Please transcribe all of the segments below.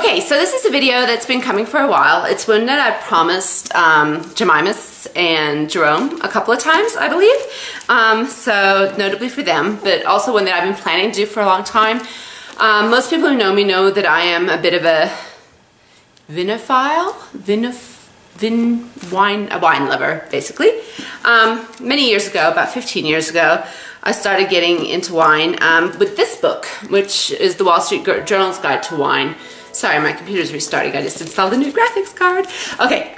Okay, so this is a video that's been coming for a while. It's one that I promised Jemima's and Jerome a couple of times, I believe. So notably for them, but also one that I've been planning to do for a long time. Most people who know me know that I am a bit of a wine lover, basically. Many years ago, about 15 years ago, I started getting into wine with this book, which is the Wall Street Journal's Guide to Wine. Sorry, my computer's restarting. I just installed a new graphics card. Okay,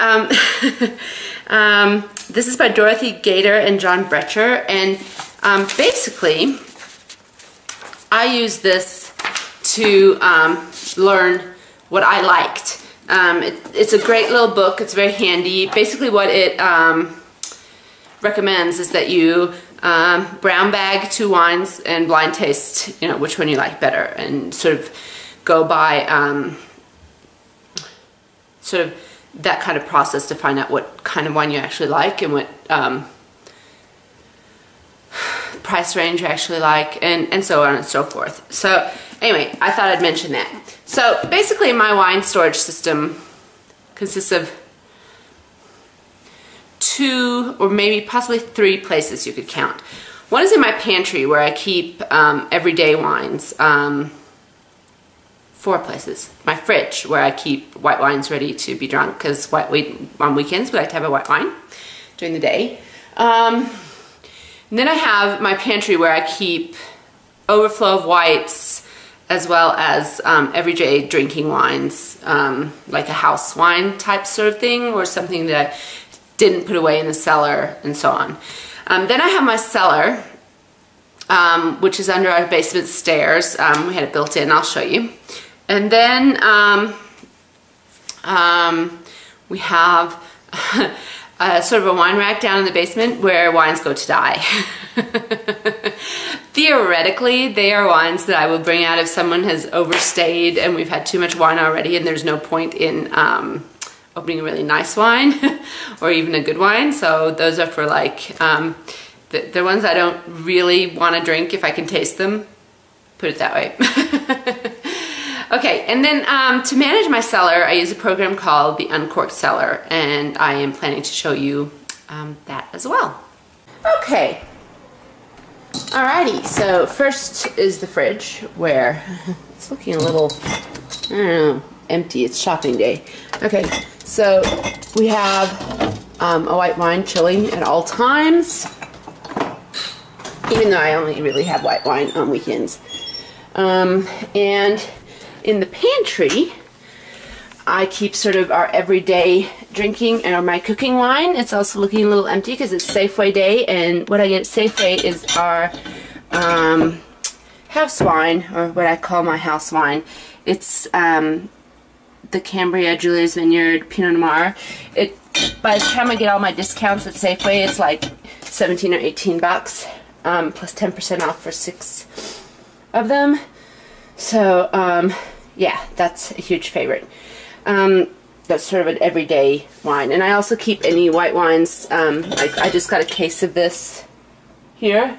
this is by Dorothy Gator and John Brecher, and basically, I use this to learn what I liked. It's a great little book. It's very handy. Basically, what it recommends is that you brown bag 2 wines and blind taste, you know, which one you like better, and sort of go by sort of that kind of process to find out what kind of wine you actually like and what price range you actually like, and so on and so forth. So anyway, I thought I'd mention that. So basically my wine storage system consists of 2 or maybe possibly 3 places you could count. One is in my pantry where I keep everyday wines. 4 places. My fridge where I keep white wines ready to be drunk, because on weekends we like to have a white wine during the day. And then I have my pantry where I keep overflow of whites as well as everyday drinking wines, like a house wine type sort of thing, or something that I didn't put away in the cellar, and so on. Then I have my cellar, which is under our basement stairs. We had it built in, I'll show you. And then we have sort of a wine rack down in the basement where wines go to die. Theoretically, they are wines that I will bring out if someone has overstayed and we've had too much wine already and there's no point in opening a really nice wine or even a good wine. So those are for like, they're ones I don't really want to drink if I can taste them. Put it that way. Okay, and then to manage my cellar, I use a program called the Uncorked Cellar, and I am planning to show you that as well. Okay, alrighty, so first is the fridge, where it's looking a little, I don't know, empty. It's shopping day. Okay, so we have a white wine chilling at all times, even though I only really have white wine on weekends. And in the pantry, I keep sort of our everyday drinking or my cooking wine. It's also looking a little empty because it's Safeway day, and what I get at Safeway is our house wine, or what I call my house wine. It's the Cambria Julia's Vineyard Pinot Noir. By the time I get all my discounts at Safeway, it's like 17 or 18 bucks, plus 10% off for 6 of them. So yeah, that's a huge favorite. That's sort of an everyday wine. And I also keep any white wines. I just got a case of this here,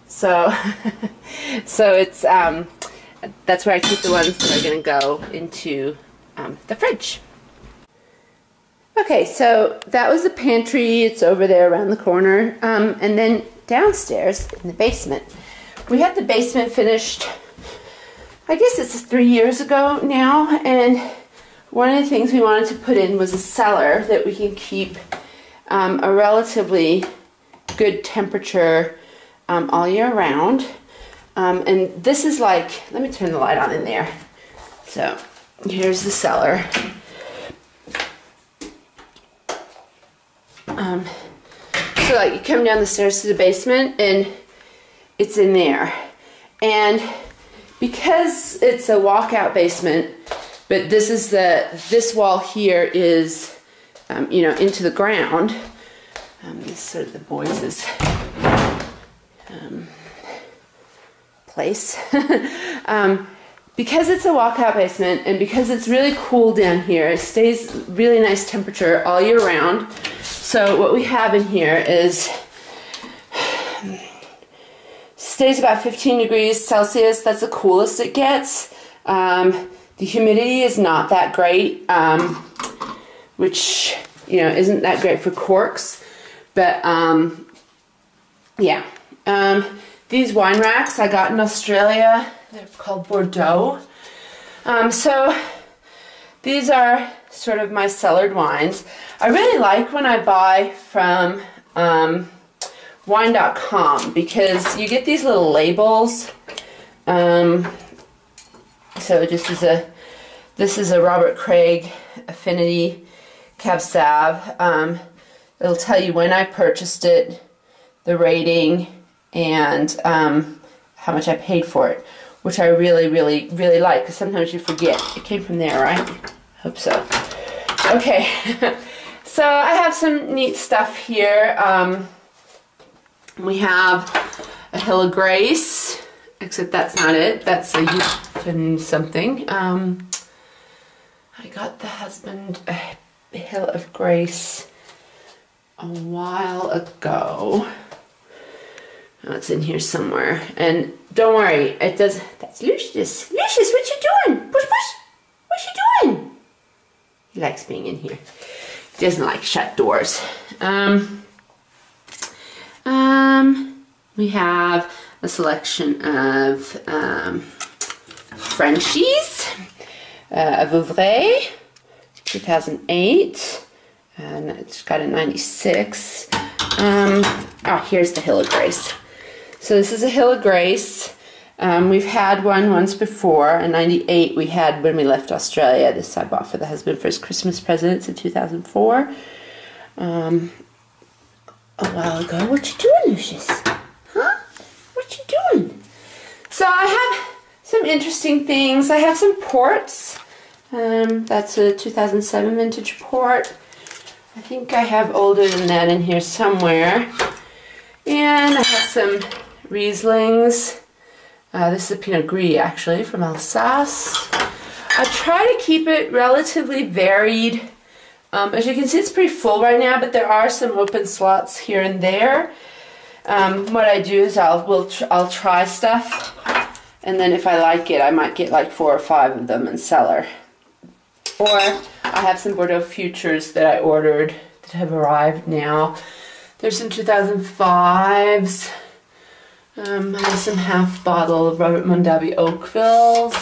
so so it's that's where I keep the ones that are going to go into the fridge. Okay, so that was the pantry. It's over there around the corner, and then downstairs in the basement, we had the basement finished, I guess it's 3 years ago now, and one of the things we wanted to put in was a cellar that we can keep a relatively good temperature all year round. And this is like, let me turn the light on in there. So here's the cellar. So like you come down the stairs to the basement and it's in there. And because it's a walkout basement, but this is this wall here is, you know, into the ground. This is sort of the boys' place. Because it's a walkout basement and because it's really cool down here, it stays really nice temperature all year round. So what we have in here is stays about 15 degrees Celsius. That's the coolest it gets. The humidity is not that great, which, you know, isn't that great for corks. But, yeah. These wine racks I got in Australia. They're called Bordeaux. So these are sort of my cellared wines. I really like when I buy from wine.com because you get these little labels. So this is a Robert Craig Affinity Cab Sav. It'll tell you when I purchased it, the rating, and how much I paid for it, which I really, really, really like, because sometimes you forget. It came from there, right? Hope so. Okay, so I have some neat stuff here. We have a Hill of Grace, except that's not it. That's a Euphen something. I got the husband a Hill of Grace a while ago. Oh, it's in here somewhere. And don't worry, it does. That's Lucius. Lucius, what you doing? Push, push. What you doing? He likes being in here. He doesn't like shut doors. We have a selection of Frenchies, a Vouvray, 2008, and it's got a 96. Oh, here's the Hill of Grace. So this is a Hill of Grace. We've had one once before. In 98 we had when we left Australia. This I bought for the husband for his Christmas presents in 2004. A while ago. What you doing, Lucius? Huh? What you doing? So I have some interesting things. I have some ports. That's a 2007 vintage port. I think I have older than that in here somewhere. And I have some Rieslings. This is a Pinot Gris, actually, from Alsace. I try to keep it relatively varied. As you can see, it's pretty full right now, but there are some open slots here and there. What I do is I'll try stuff, and then if I like it, I might get like 4 or 5 of them and cellar. Or I have some Bordeaux Futures that I ordered that have arrived now. There's some 2005s. I have some half bottle of Robert Mondavi Oakvilles.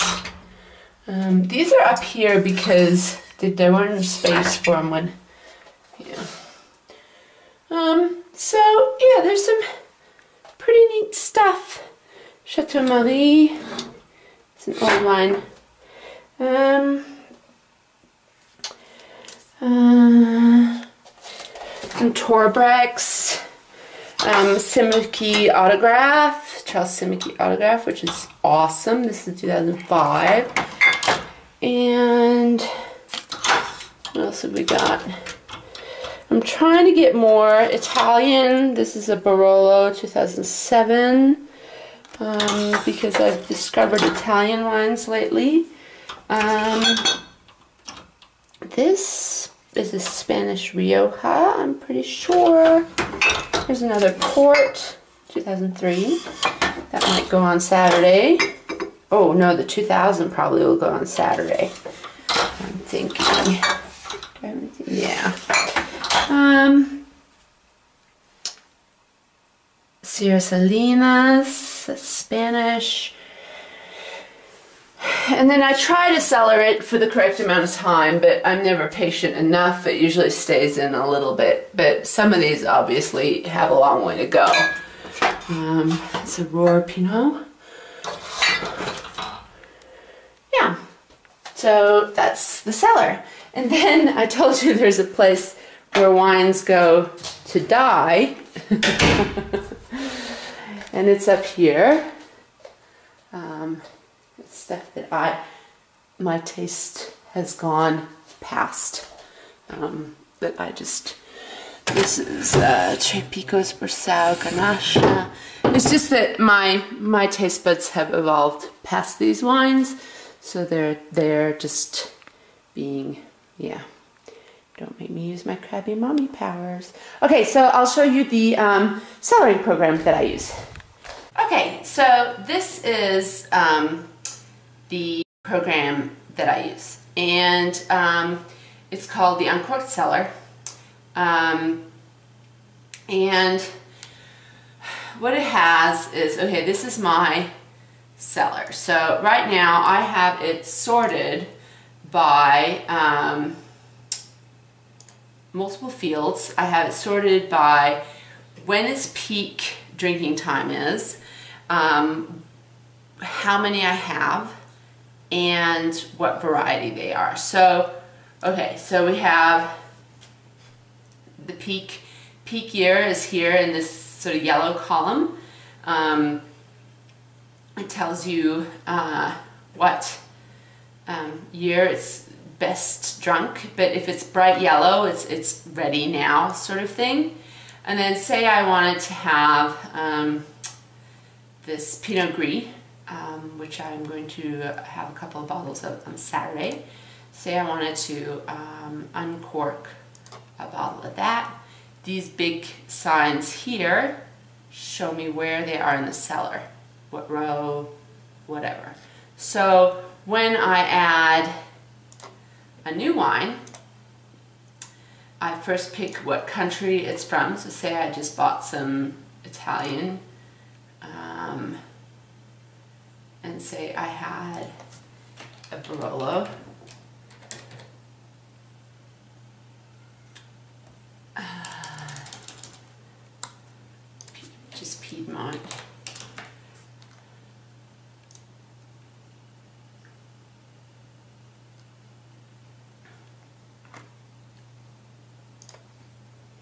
These are up here because there weren't space for them when, yeah. So yeah, there's some pretty neat stuff. Chateau Marie. It's an old wine. Some Torbrex. Simicki Autograph, Charles Simicki Autograph, which is awesome. This is 2005. And what else have we got? I'm trying to get more Italian. This is a Barolo 2007 because I've discovered Italian wines lately. This is a Spanish Rioja, I'm pretty sure. Here's another port, 2003. That might go on Saturday. Oh no, the 2000 probably will go on Saturday. I'm thinking. Yeah. Sierra Salinas, that's Spanish. And then I try to cellar it for the correct amount of time, but I'm never patient enough. It usually stays in a little bit, but some of these obviously have a long way to go. It's a Roar Pinot. Yeah, so that's the cellar. And then I told you there's a place where wines go to die. And it's up here. It's stuff that my taste has gone past. But I just, this is Tres Picos Bersao Ganache. It's just that my taste buds have evolved past these wines, so they're just being, yeah. Don't make me use my crabby mommy powers. Okay, so I'll show you the cellaring program that I use. Okay, so this is the program that I use, and it's called the Uncorked Cellar. And what it has is, okay, this is my cellar. So right now I have it sorted by multiple fields. I have it sorted by when its peak drinking time is, how many I have, and what variety they are. So, okay, so we have the peak year is here in this sort of yellow column. It tells you what year it's best drunk, but if it's bright yellow, it's ready now sort of thing. And then say I wanted to have this Pinot Gris, which I'm going to have a couple of bottles of on Saturday. Say I wanted to uncork a bottle of that. These big signs here show me where they are in the cellar, what row, whatever. So when I add a new wine, I first pick what country it's from. So say I just bought some Italian, and say I had a Barolo. Just Piedmont.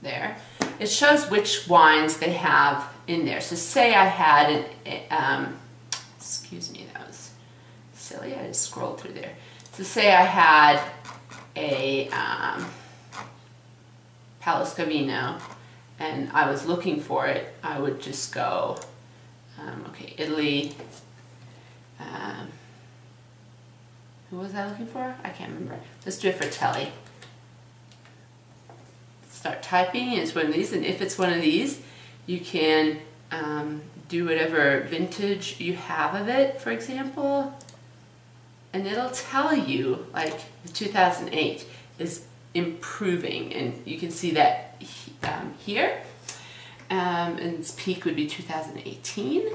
There. It shows which wines they have in there. So say I had an, excuse me, that was silly, I just scrolled through there. So say I had a Palo Scavino and I was looking for it, I would just go, okay, Italy, who was I looking for? I can't remember. Let's do it for Telly. Start typing, it's one of these, and if it's one of these, you can do whatever vintage you have of it, for example, and it'll tell you, like, the 2008 is improving, and you can see that here, and its peak would be 2018.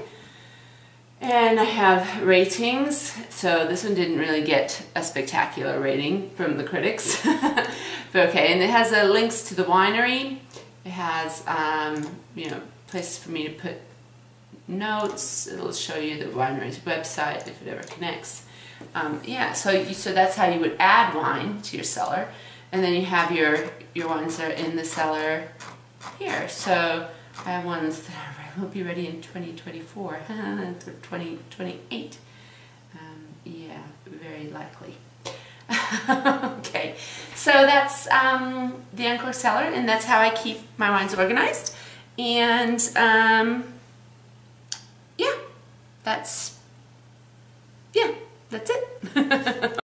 And I have ratings, so this one didn't really get a spectacular rating from the critics. But okay, and it has links to the winery. It has, you know, places for me to put notes. It'll show you the winery's website if it ever connects. Yeah, so that's how you would add wine to your cellar. And then you have your wines that are in the cellar here. So I have ones that will be ready in 2024, 2028. Yeah, very likely. Okay, so that's the Uncorked Cellar, and that's how I keep my wines organized. And yeah, that's it.